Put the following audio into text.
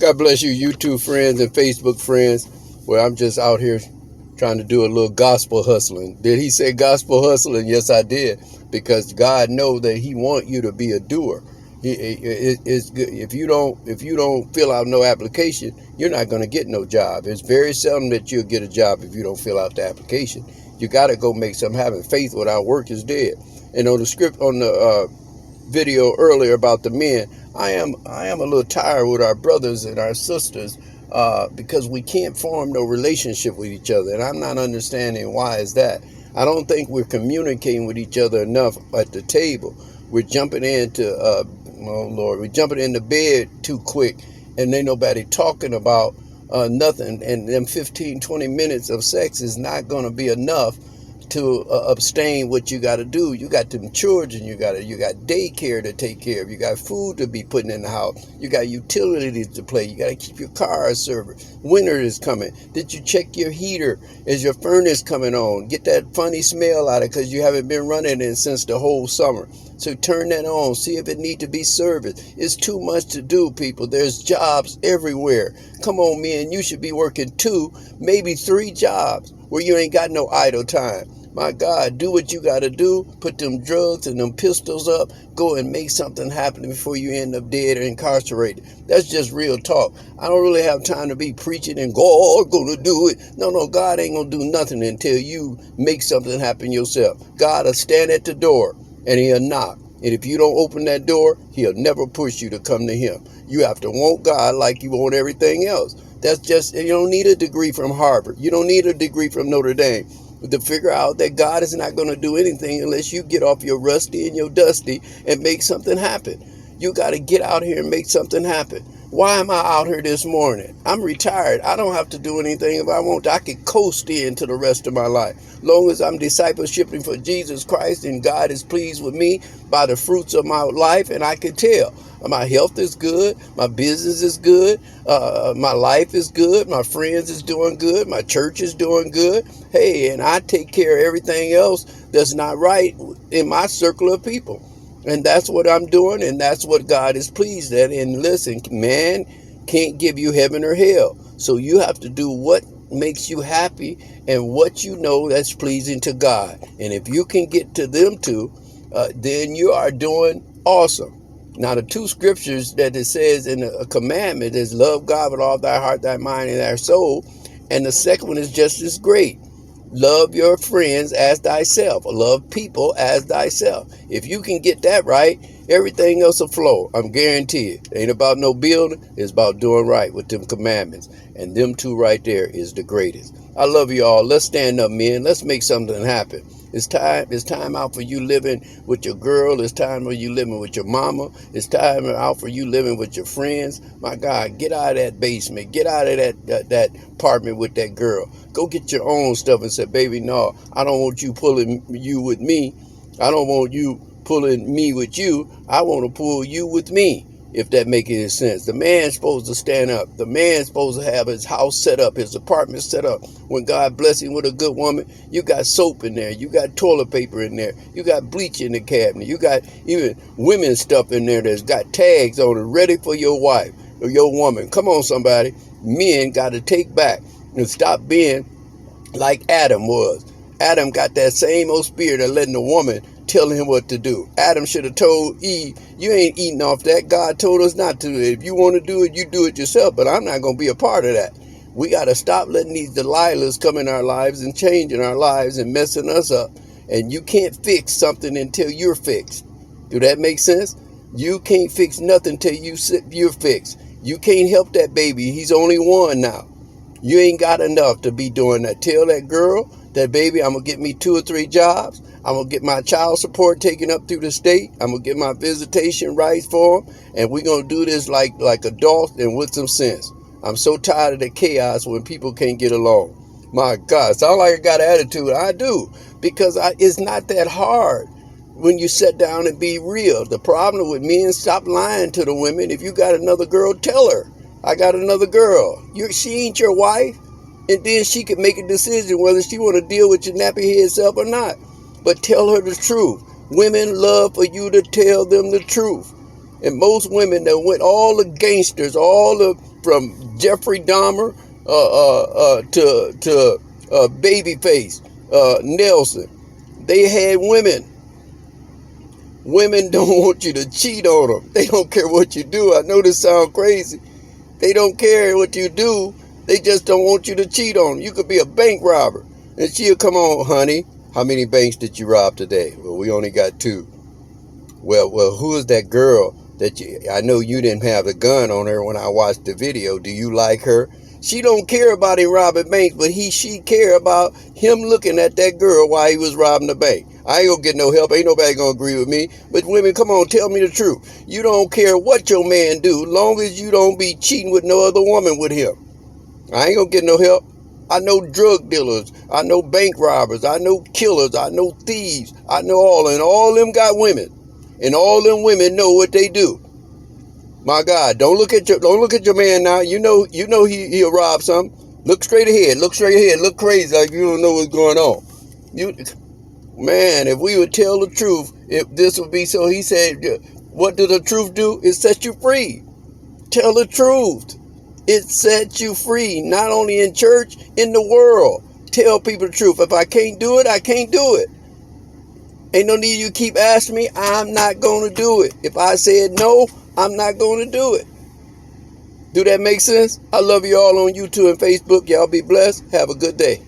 God bless you, YouTube friends and Facebook friends. Well, I'm just out here trying to do a little gospel hustling. Did he say gospel hustling? Yes, I did. Because God knows that He wants you to be a doer. It's good. If you don't fill out no application, you're not going to get no job. It's very seldom that you'll get a job if you don't fill out the application. You got to go make something happen. Faith without work is dead. And on the script on the video earlier about the men, I am a little tired with our brothers and our sisters because we can't form no relationship with each other, and I'm not understanding why is that. I don't think we're communicating with each other enough at the table. We're jumping into oh Lord, we're jumping into bed too quick, and ain't nobody talking about nothing. And them 15-20 minutes of sex is not going to be enough to abstain what you got to do. You got them children, you got daycare to take care of, you got food to be putting in the house, you got utilities to play, you got to keep your car serviced. Winter is coming. Did you check your heater? Is your furnace coming on? Get that funny smell out of it because you haven't been running it since the whole summer. So turn that on, see if it need to be serviced. It's too much to do, people. There's jobs everywhere. Come on, man, you should be working 2, maybe 3 jobs where you ain't got no idle time. My God, do what you got to do. Put them drugs and them pistols up. Go and make something happen before you end up dead or incarcerated. That's just real talk. I don't really have time to be preaching and God gonna do it. No, God ain't gonna do nothing until you make something happen yourself. God will stand at the door and He'll knock. And if you don't open that door, He'll never push you to come to Him. You have to want God like you want everything else. That's just, you don't need a degree from Harvard. You don't need a degree from Notre Dame to figure out that God is not going to do anything unless you get off your rusty and your dusty and make something happen. You got to get out here and make something happen. Why am I out here this morning? I'm retired. I don't have to do anything if I want to. I can coast into the rest of my life. Long as I'm discipleshiping for Jesus Christ and God is pleased with me by the fruits of my life, and I can tell. My health is good. My business is good. My life is good. My friends is doing good. My church is doing good. Hey, and I take care of everything else that's not right in my circle of people. And that's what I'm doing, and that's what God is pleased at. And listen, man can't give you heaven or hell. So you have to do what makes you happy and what you know that's pleasing to God. And if you can get to them two, then you are doing awesome. Now, the 2 scriptures that it says in a commandment is love God with all thy heart, thy mind, and thy soul. And the second one is just as great. Love your friends as thyself. Love people as thyself. If you can get that right, everything else will flow. I'm guaranteed. It ain't about no building. It's about doing right with them commandments. And them 2 right there is the greatest. I love you all. Let's stand up, men. Let's make something happen. It's time out for you living with your girl. It's time for you living with your mama. It's time out for you living with your friends. My God, get out of that basement. Get out of that apartment with that girl. Go get your own stuff and say, baby, no, I don't want you pulling you with me. I don't want you pulling me with you. I want to pull you with me. If that makes any sense. The man's supposed to stand up. The man's supposed to have his house set up, his apartment set up. When God bless him with a good woman, you got soap in there. You got toilet paper in there. You got bleach in the cabinet. You got even women's stuff in there that's got tags on it ready for your wife or your woman. Come on, somebody. Men got to take back and stop being like Adam was. Adam got that same old spirit of letting the woman tell him what to do. Adam should have told Eve, you ain't eating off that. God told us not to. If you want to do it, you do it yourself, but I'm not going to be a part of that. We got to stop letting these Delilahs come in our lives and changing our lives and messing us up. And you can't fix something until you're fixed. Do that make sense? You can't fix nothing until you're fixed. You can't help that baby. He's only 1 now. You ain't got enough to be doing that. Tell that girl, that baby, I'm going to get me 2 or 3 jobs. I'm going to get my child support taken up through the state. I'm going to get my visitation rights for them. And we're going to do this like adults and with some sense. I'm so tired of the chaos when people can't get along. My God, sound like I got an attitude. I do. Because it's not that hard when you sit down and be real. The problem with men, stop lying to the women. If you got another girl, tell her. I got another girl. She ain't your wife. And then she can make a decision whether she want to deal with your nappy head self or not. But tell her the truth. Women love for you to tell them the truth. And most women that went, all the gangsters, from Jeffrey Dahmer to Babyface, Nelson, they had women. Women don't want you to cheat on them. They don't care what you do. I know this sounds crazy. They don't care what you do. They just don't want you to cheat on them. You could be a bank robber, and she'll come on, honey. How many banks did you rob today? Well, we only got 2. Well, who is that girl that I know you didn't have a gun on her when I watched the video. Do you like her? She don't care about him robbing banks, but she care about him looking at that girl while he was robbing the bank. I ain't gonna get no help. Ain't nobody gonna agree with me. But women, come on, tell me the truth. You don't care what your man do, long as you don't be cheating with no other woman with him. I ain't gonna get no help. I know drug dealers. I know bank robbers. I know killers. I know thieves. I know all, and all of them got women, and all them women know what they do. My God, don't look at your man now. You know he'll rob something. Look straight ahead. Look straight ahead. Look crazy like you don't know what's going on. Man, if we would tell the truth, if this would be so. He said, what does the truth do? It sets you free. Tell the truth. It sets you free, not only in church, in the world. Tell people the truth. If I can't do it, I can't do it. Ain't no need you keep asking me. I'm not going to do it. If I said no, I'm not going to do it. Do that make sense? I love you all on YouTube and Facebook. Y'all be blessed. Have a good day.